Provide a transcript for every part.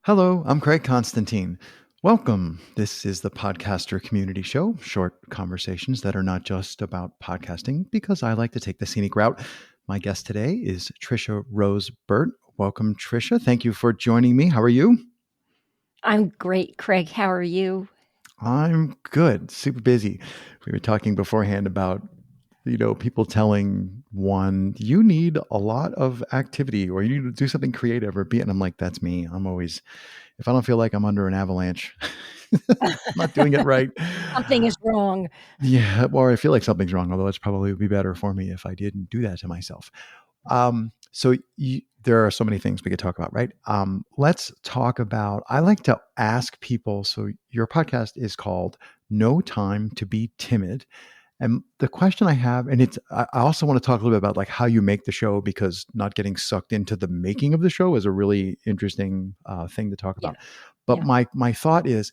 Hello, I'm Craig Constantine. Welcome. This is the Podcaster Community Show, short conversations that are not just about podcasting, because I like to take the scenic route. My guest today is Tricia Rose Burt. Welcome, Tricia. Thank you for joining me. How are you? I'm great, Craig. How are you? I'm good, super busy. We were talking beforehand about people telling one, you need a lot of activity or you need to do something creative or be it. And I'm like, that's me. I'm always, if I don't feel like I'm under an avalanche, I'm not doing it right. Something is wrong. Yeah, or I feel like something's wrong, although it's probably would be better for me if I didn't do that to myself. There are so many things we could talk about, right? Let's talk about, I like to ask people, so your podcast is called No Time to Be Timid. And the question I have, and I also want to talk a little bit about like how you make the show, because not getting sucked into the making of the show is a really interesting thing to talk Yeah, about. But yeah. my thought is,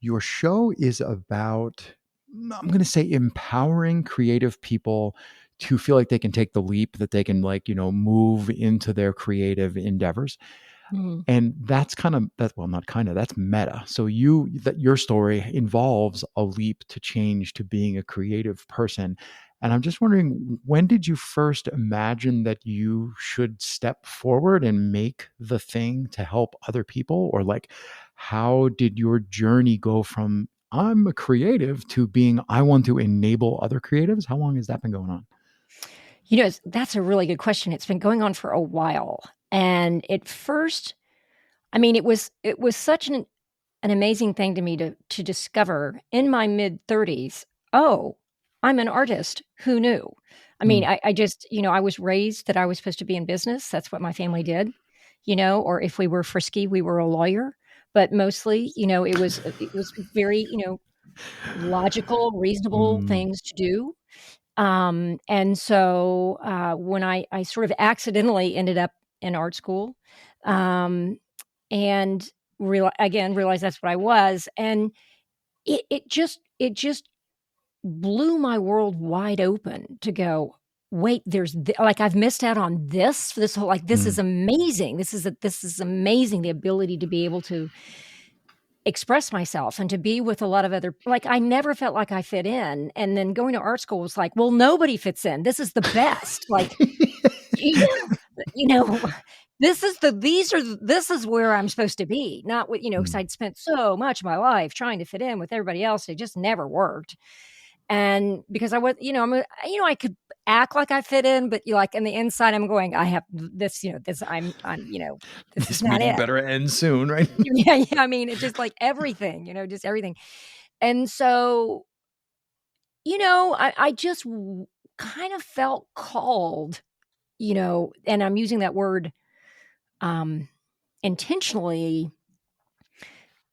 your show is about, I'm going to say, empowering creative people to feel like they can take the leap, that they can move into their creative endeavors. Mhm. And that's kind of that. Well, not kind of. That's meta. So your story involves a leap to change to being a creative person. And I'm just wondering, when did you first imagine that you should step forward and make the thing to help other people? Or like, how did your journey go from I'm a creative to being I want to enable other creatives? How long has that been going on? That's a really good question. It's been going on for a while. And at first, I mean, it was such an amazing thing to me to discover in my mid-30s. Oh, I'm an artist. Who knew? I mean, Mm, I just, I was raised that I was supposed to be in business. That's what my family did, or if we were frisky, we were a lawyer. But mostly, it was very, logical, reasonable mm, things to do. And so when I sort of accidentally ended up in art school, um, and again realized that's what I was, and it just blew my world wide open to go. Wait, like I've missed out on this whole, like, this is mm. amazing. This is amazing. The ability to be able to express myself and to be with a lot of other, like, I never felt like I fit in, and then going to art school was like, well, nobody fits in. This is the best. Like, you know you know, this is where I'm supposed to be, not what, because Mm. I'd spent so much of my life trying to fit in with everybody else. It just never worked. And because I was, I could act like I fit in, but you like in the inside, I'm going, I have this, this, this is This not meeting it. better end soon, right? Yeah, yeah. I mean, it's just like everything, just everything. And so, I just kind of felt called, and I'm using that word um, intentionally,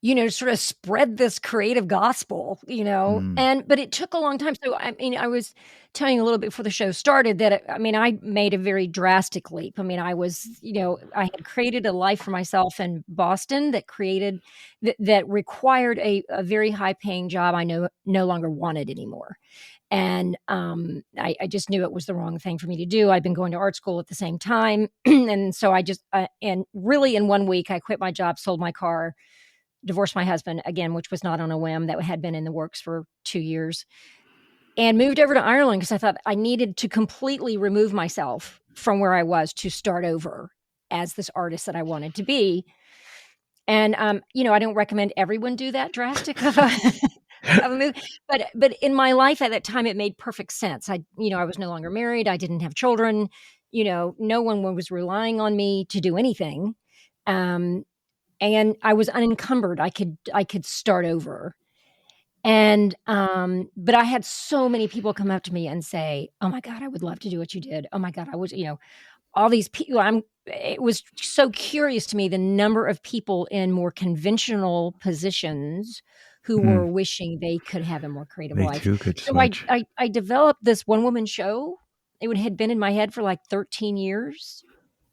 to sort of spread this creative gospel, Mm, but it took a long time. So, I mean, I was telling you a little bit before the show started that, I mean, I made a very drastic leap. I mean, I had created a life for myself in Boston that required a very high paying job I no longer wanted anymore. And I just knew it was the wrong thing for me to do. I'd been going to art school at the same time. And so and really in 1 week, I quit my job, sold my car, divorced my husband again, which was not on a whim, that had been in the works for 2 years, and moved over to Ireland because I thought I needed to completely remove myself from where I was to start over as this artist that I wanted to be. And, I don't recommend everyone do that drastic of a of a move, but in my life at that time, it made perfect sense. I was no longer married. I didn't have children. No one was relying on me to do anything. Um, and I was unencumbered. I could start over. And, but I had so many people come up to me and say, "Oh my god, I would love to do what you did. Oh my god, I was," all these people. It was so curious to me the number of people in more conventional positions who mm. were wishing they could have a more creative They life. too could So I switch. I I developed this one woman show. Had been in my head for like 13 years,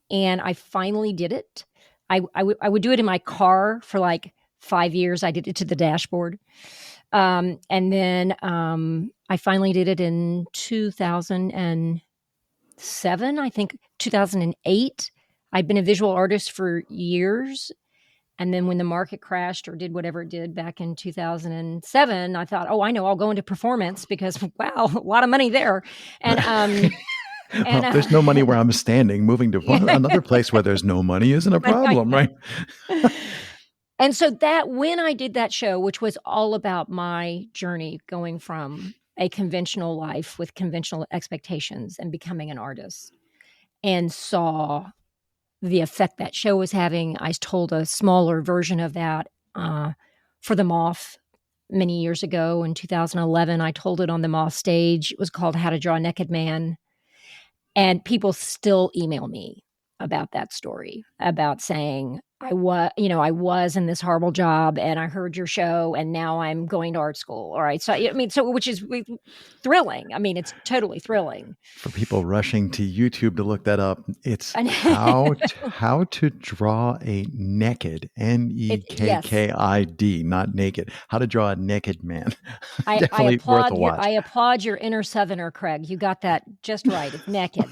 and I finally did it. I would do it in my car for like 5 years. I did it to the dashboard. And then, I finally did it in 2007, I think 2008. I'd been a visual artist for years, And then when the market crashed or did whatever it did back in 2007, I thought, oh, I know, I'll go into performance because, wow, a lot of money there. And, and, Well, there's no money where I'm standing. Moving to another place where there's no money isn't a problem, right? And so that when I did that show, which was all about my journey going from a conventional life with conventional expectations and becoming an artist, and saw the effect that show was having, I told a smaller version of that for the Moth many years ago in 2011. I told it on the Moth stage. It was called How to Draw a Naked Man. And people still email me about that story, about saying, I was in this horrible job and I heard your show and now I'm going to art school. All right. So, I mean, which is thrilling. I mean, it's totally thrilling. For people rushing to YouTube to look that up, it's And how to draw a naked, yes, Nekkid, not naked. How to draw a naked man. I Definitely worth a watch. I applaud your inner Southerner, Craig. You got that just right. It's naked.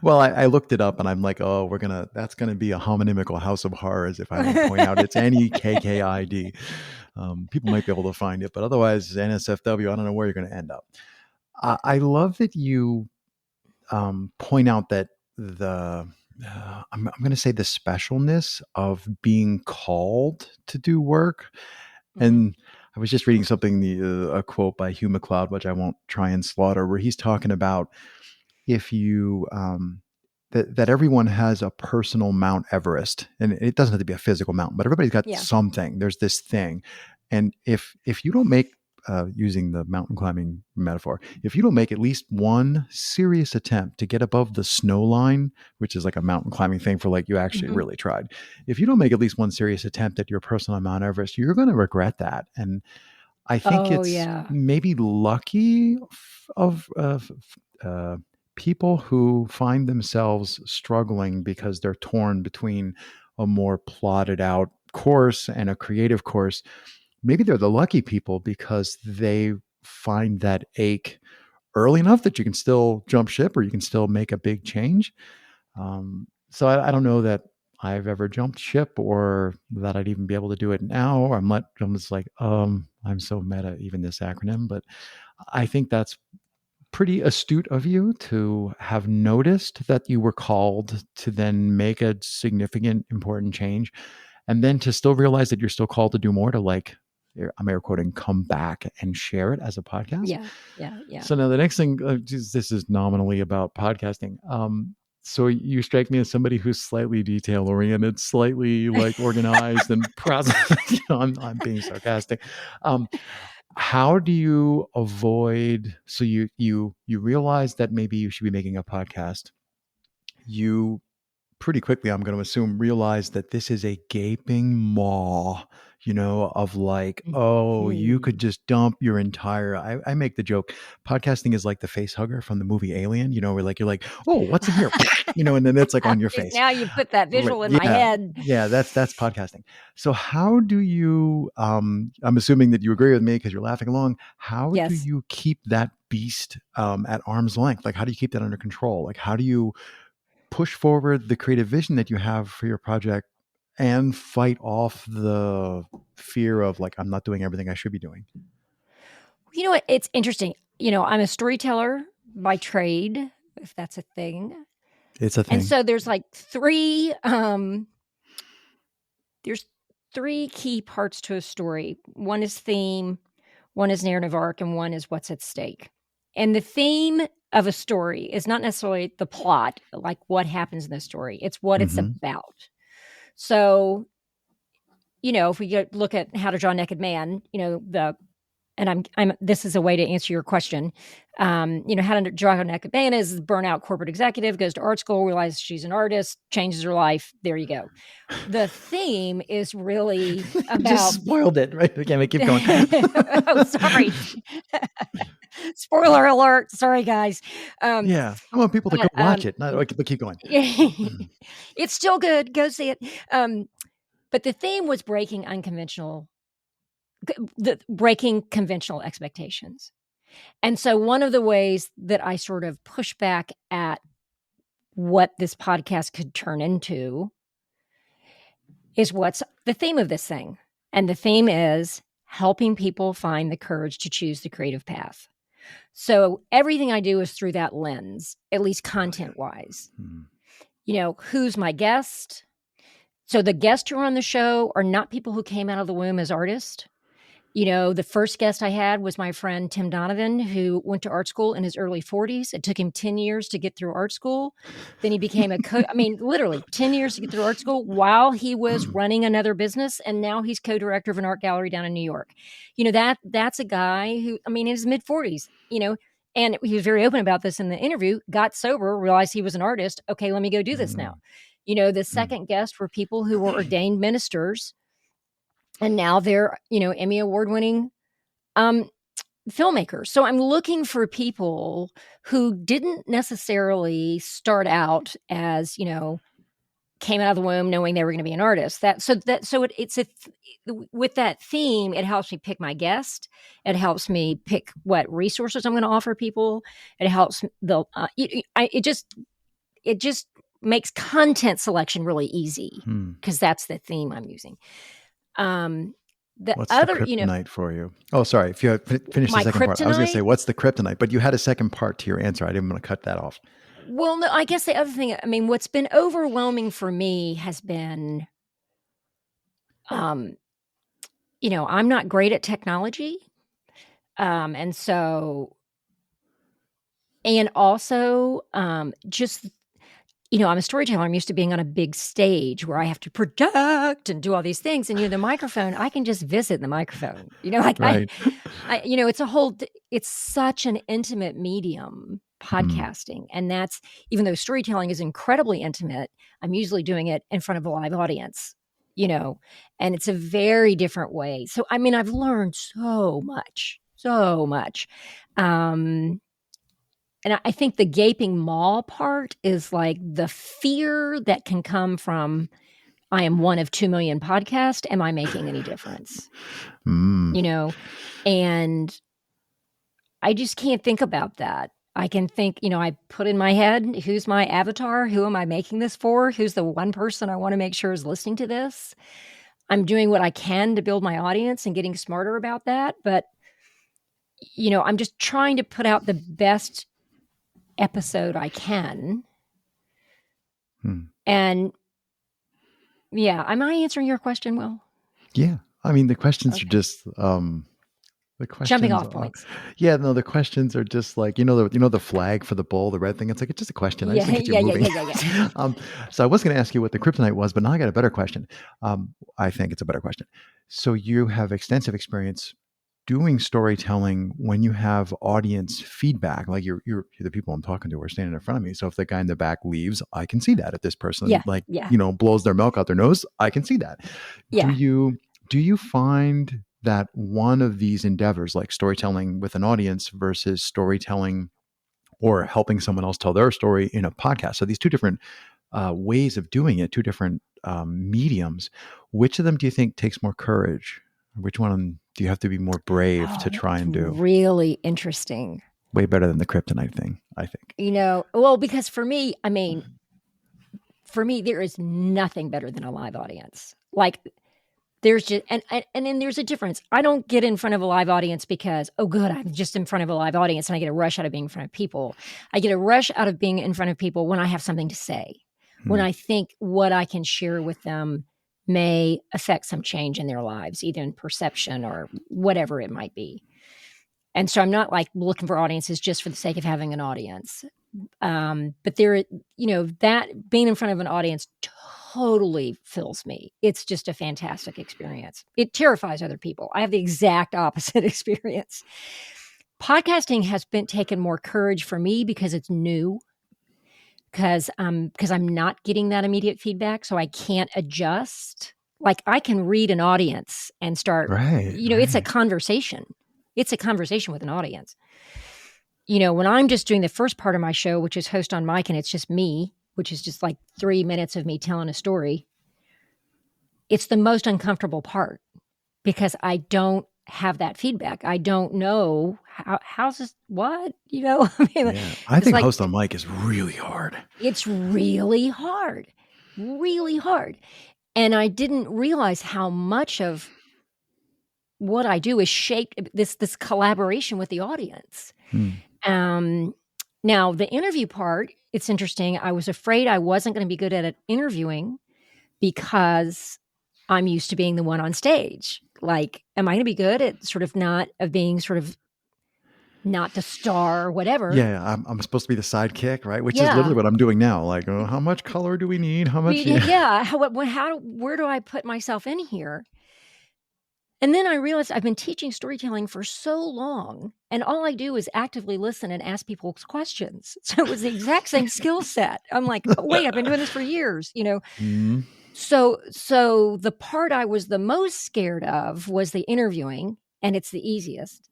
Well, I looked it up and I'm like, oh, that's gonna be a homonymical house of horrors if I don't point out it's Nekkid. People might be able to find it, but otherwise, NSFW, I don't know where you're going to end up. I love that you point out that I'm going to say the specialness of being called to do work. And I was just reading something, a quote by Hugh MacLeod, which I won't try and slaughter, where he's talking about if you that everyone has a personal Mount Everest, and it doesn't have to be a physical mountain, but everybody's got something. There's this thing, and if you don't make using the mountain climbing metaphor, if you don't make at least one serious attempt to get above the snow line, which is like a mountain climbing thing for like you actually really tried, if you don't make at least one serious attempt at your personal Mount Everest, you're going to regret that. And I think it's maybe lucky of people who find themselves struggling because they're torn between a more plotted out course and a creative course. Maybe they're the lucky people because they find that ache early enough that you can still jump ship or you can still make a big change. So I don't know that I've ever jumped ship or that I'd even be able to do it now. I'm just like, I'm so meta, even this acronym, but I think that's pretty astute of you to have noticed that you were called to then make a significant, important change. And then to still realize that you're still called to do more, to like, I'm air quoting, come back and share it as a podcast. Yeah. So now the next thing, this is nominally about podcasting. So you strike me as somebody who's slightly detail oriented, slightly like organized and process. I'm being sarcastic. How do you avoid? So you realize that maybe you should be making a podcast. You pretty quickly, I'm going to assume, realize that this is a gaping maw, of like, oh, you could just dump your entire, I make the joke, podcasting is like the face hugger from the movie Alien, where like, you're like, oh, what's in here? And then it's like on your face. Now you put that visual in my head. Yeah, that's podcasting. So how do you, I'm assuming that you agree with me because you're laughing along. How do you keep that beast at arm's length? Like, how do you keep that under control? Like, how do you push forward the creative vision that you have for your project and fight off the fear of like, I'm not doing everything I should be doing? You know what? It's interesting. I'm a storyteller by trade, if that's a thing. It's a thing. And so there's like there's three key parts to a story. One is theme, one is narrative arc, and one is what's at stake. And the theme of a story is not necessarily the plot, like what happens in the story. It's what it's about. So, if we look at How to Draw a Naked Man, this is a way to answer your question. How to Draw a Naked Man is burnout corporate executive, goes to art school, realizes she's an artist, changes her life. There you go. The theme is really about... Just spoiled it, right? Okay, keep going. Oh, sorry. Spoiler alert. Sorry, guys. I want people to go watch it. But keep going. It's still good. Go see it. But the theme was breaking conventional expectations. And so one of the ways that I sort of push back at what this podcast could turn into is what's the theme of this thing. And the theme is helping people find the courage to choose the creative path. So everything I do is through that lens, at least content wise. Mm. Who's my guest? So the guests who are on the show are not people who came out of the womb as artists. The first guest I had was my friend Tim Donovan, who went to art school in his early 40s. It took him 10 years to get through art school. Then he became literally 10 years to get through art school while he was running another business. And now he's co-director of an art gallery down in New York. That's a guy who, in his mid 40s, and he was very open about this in the interview, got sober, realized he was an artist. Okay, let me go do this now. The second guest were people who were ordained ministers. And now they're, Emmy Award-winning filmmakers. So I'm looking for people who didn't necessarily start out as, came out of the womb knowing they were going to be an artist. With that theme, it helps me pick my guest. It helps me pick what resources I'm going to offer people. It helps it just makes content selection really easy because that's the theme I'm using. What's the kryptonite for you? Oh, sorry. If you had finished the second part, I was going to say, what's the kryptonite? But you had a second part to your answer. I didn't want to cut that off. Well, no, I guess the other thing, what's been overwhelming for me has been, I'm not great at technology. And also, just I'm a storyteller. I'm used to being on a big stage where I have to project and do all these things. And, the microphone, I can just visit the microphone, right. It's such an intimate medium, podcasting. And that's, even though storytelling is incredibly intimate, I'm usually doing it in front of a live audience, and it's a very different way. So, I've learned so much. And I think the gaping maw part is like the fear that can come from, I am one of 2 million podcasts. Am I making any difference? And I just can't think about that. I can think, I put in my head, who's my avatar? Who am I making this for? Who's the one person I want to make sure is listening to this? I'm doing what I can to build my audience and getting smarter about that. But, I'm just trying to put out the best episode I can. And yeah, am I answering your question well? Yeah. The questions are just the questions jumping off points. Yeah, no, the questions are just like, the flag for the bull, the red thing. It's like, it's just a question. I just think you're moving. Yeah. So I was going to ask you what the kryptonite was, but now I got a better question. I think it's a better question. So you have extensive experience doing storytelling when you have audience feedback, like you're the people I'm talking to are standing in front of me. So if the guy in the back leaves, I can see that. If this person blows their milk out their nose, I can see that. Yeah. Do you find that one of these endeavors, like storytelling with an audience versus storytelling or helping someone else tell their story in a podcast, so these two different ways of doing it, two different mediums, which of them do you think takes more courage? Which one do you have to be more brave to try and do? Really interesting. Way better than the kryptonite thing, I think. Because for me, there is nothing better than a live audience. Like there's just, and then there's a difference. I don't get in front of a live audience because, oh good, I'm just in front of a live audience and I get a rush out of being in front of people. I get a rush out of being in front of people when I have something to say, when I think what I can share with them may affect some change in their lives, either in perception or whatever it might be. And so I'm not like looking for audiences just for the sake of having an audience. But that being in front of an audience totally fills me. It's just a fantastic experience. It terrifies other people. I have the exact opposite experience. Podcasting has taken more courage for me because it's new. Because I'm not getting that immediate feedback, so I can't adjust. Like I can read an audience and start, it's a conversation. It's a conversation with an audience. When I'm just doing the first part of my show, which is host on mic, and it's just me, which is just like 3 minutes of me telling a story, it's the most uncomfortable part because I don't have that feedback. I don't know how's this, what, I think host on mic is really hard. It's really hard, And I didn't realize how much of what I do is shaped this collaboration with the audience. Hmm. Um, Now the interview part, it's interesting. I was afraid I wasn't going to be good at it interviewing because I'm used to being the one on stage. Like, am I going to be good at sort of not of being sort of not the star or whatever? Yeah, I'm supposed to be the sidekick, right? Which is literally Yeah. what I'm doing now. Like, oh, how much color do we need? How much? Yeah. Yeah. Where do I put myself in here? And then I realized I've been teaching storytelling for so long, and all I do is actively listen and ask people questions. So it was the exact same skill set. I'm like, oh, wait, I've been doing this for years, you know? Mm, So the part I was the most scared of was the interviewing, and it's the easiest.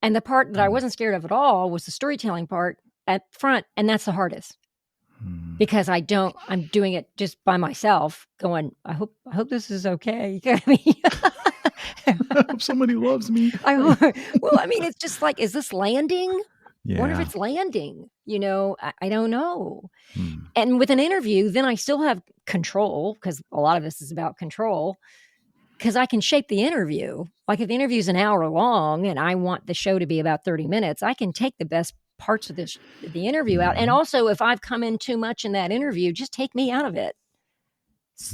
And the part that I mm, wasn't scared of at all was the storytelling part at front, and that's the hardest mm. because I'm doing it just by myself going, I hope this is okay. I mean, I hope somebody loves me. I well, I mean, it's just like, is this landing? I wonder if Yeah. it's landing, I don't know. Hmm. And with an interview, then I still have control because a lot of this is about control because I can shape the interview. Like if the interview is an hour long and I want the show to be about 30 minutes, I can take the best parts of the interview out. And Mhm. also if I've come in too much in that interview, just take me out of it.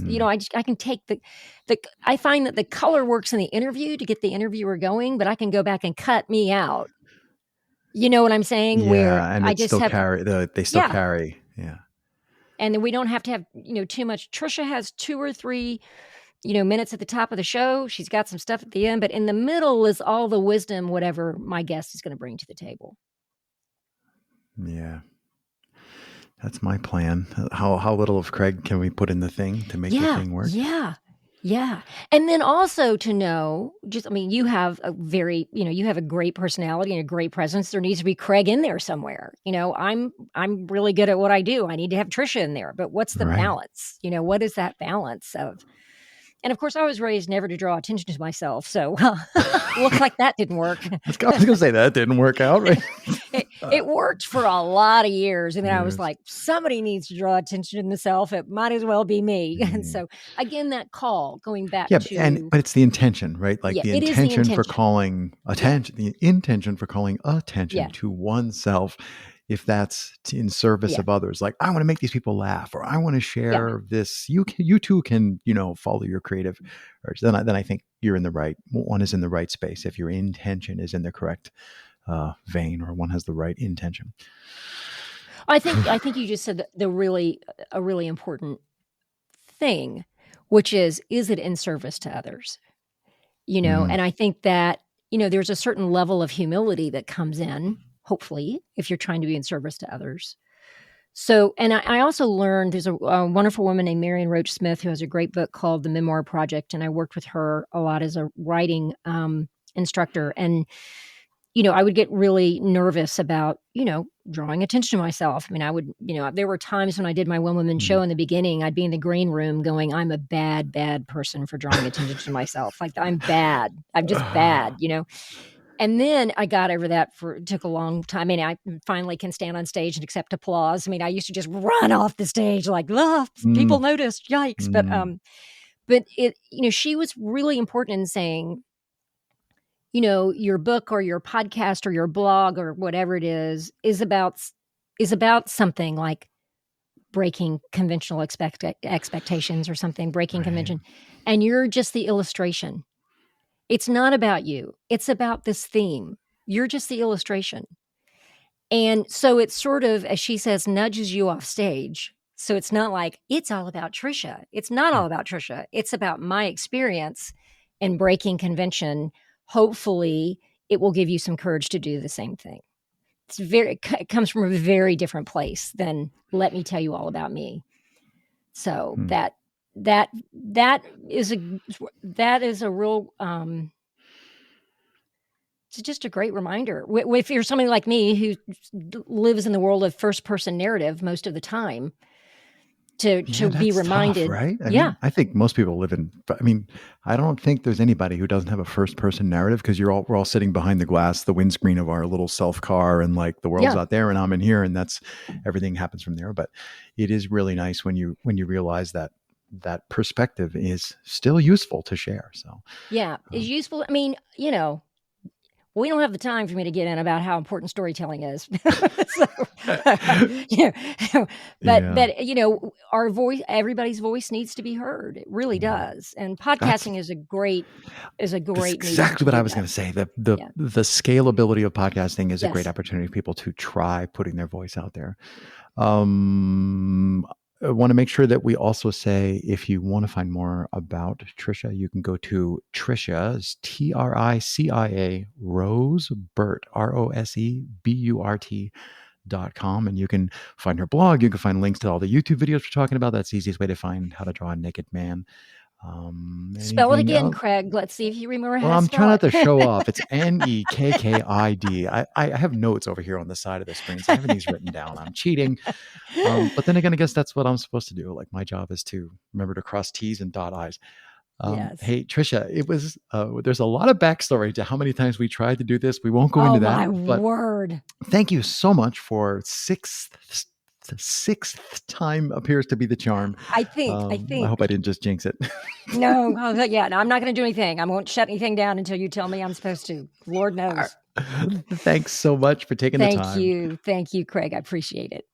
Mm. I can take the I find that the color works in the interview to get the interviewer going, but I can go back and cut me out. You know what I'm saying? Where Yeah, and I it just still have carry they still yeah, carry. Yeah. and then we don't have to have, too much. Trisha has 2 or 3, minutes at the top of the show. She's got some stuff at the end, but in the middle is all the wisdom, whatever my guest is gonna bring to the table. Yeah. That's my plan. How little of Craig can we put in the thing to make the Yeah, thing work? yeah, yeah, and then also to know, you have you have a great personality and a great presence. There needs to be Craig in there somewhere. I'm really good at what I do. I need to have Trisha in there, but what's the Right. balance? What is that balance of and of course, I was raised never to draw attention to myself, so looks like that didn't work. I was gonna say that didn't work out, right? It worked for a lot of years, and then I was Yes. like, "Somebody needs to draw attention to themself. It might as well be me." And Yeah. so, again, that call, going back Yeah, to but it's the intention, right? Like yeah, the it is the intention for intention. calling Yeah, attention, the intention for calling attention yeah, to oneself, if that's in service yeah, of others. Like I want to make these people laugh, or I want to yeah. share this. You too can, follow your creative urge. Then I think you're in the right. One is in the right space if your intention is in the correct vein, or one has the right intention. I think you just said the really a really important thing, which is it in service to others? Mm, And I think that, there's a certain level of humility that comes in, hopefully, if you're trying to be in service to others. So, and I also learned there's a wonderful woman named Marion Roach Smith who has a great book called The Memoir Project, and I worked with her a lot as a writing instructor. And I would get really nervous about, drawing attention to myself. I mean, I would, there were times when I did my one woman mm. show in the beginning, I'd be in the green room going, I'm a bad, bad person for drawing attention to myself. Like I'm bad. I'm just bad. And then I got over that it took a long time. I mean, I finally can stand on stage and accept applause. I mean, I used to just run off the stage like, oh, people Mm, noticed, yikes. mm, But she was really important in saying, your book or your podcast or your blog or whatever it is about something like breaking conventional expectations or something, breaking right. convention, and you're just the illustration. It's not about you. It's about this theme. You're just the illustration. And so it's sort of, as she says, nudges you off stage. So it's not like it's all about Tricia. It's not all about Tricia. It's about my experience in breaking convention. Hopefully, it will give you some courage to do the same thing. It comes from a very different place than let me tell you all about me. So Mm. that is a real it's just a great reminder. If you're somebody like me who lives in the world of first person narrative most of the time, Yeah, to be that's tough, reminded, right? I yeah, mean, I think most people live in. I mean, I don't think there's anybody who doesn't have a first-person narrative because we're all sitting behind the glass, the windscreen of our little self car, and like the world's yeah, out there, and I'm in here, and that's everything happens from there. But it is really nice when you realize that. that perspective is still useful to share. So, Yeah, is um, useful. I mean, we don't have the time for me to get in about how important storytelling is. So, you yeah, but our voice, everybody's voice needs to be heard. It really yeah. does. And That's podcasting is a That's great medium exactly to what I do was that. going to say. The Yeah. the scalability of podcasting is a great Yes. opportunity for people to try putting their voice out there. Um, I want to make sure that we also say if you want to find more about Tricia, you can go to Tricia's Tricia Rose Burt RoseBurt.com, and you can find her blog. You can find links to all the YouTube videos we're talking about. That's the easiest way to find how to draw a naked man. Spell it Anything again, else? Craig. Let's see if you remember how Well, to I'm trying spell not it. to show off. It's Nekkid. I have notes over here on the side of the screen, so having these written down, I'm cheating. But then again, I guess that's what I'm supposed to do. Like my job is to remember to cross T's and dot I's. Yes. Hey, Trisha, it was there's a lot of backstory to how many times we tried to do this. We won't go Oh into that, my but word. thank you so much for the sixth time appears to be the charm. I I think hope I didn't just jinx it. no, yeah, no, I'm not going to do anything. I won't shut anything down until you tell me I'm supposed to. Lord knows. Thanks so much for taking the time. Thank you, Craig. I appreciate it.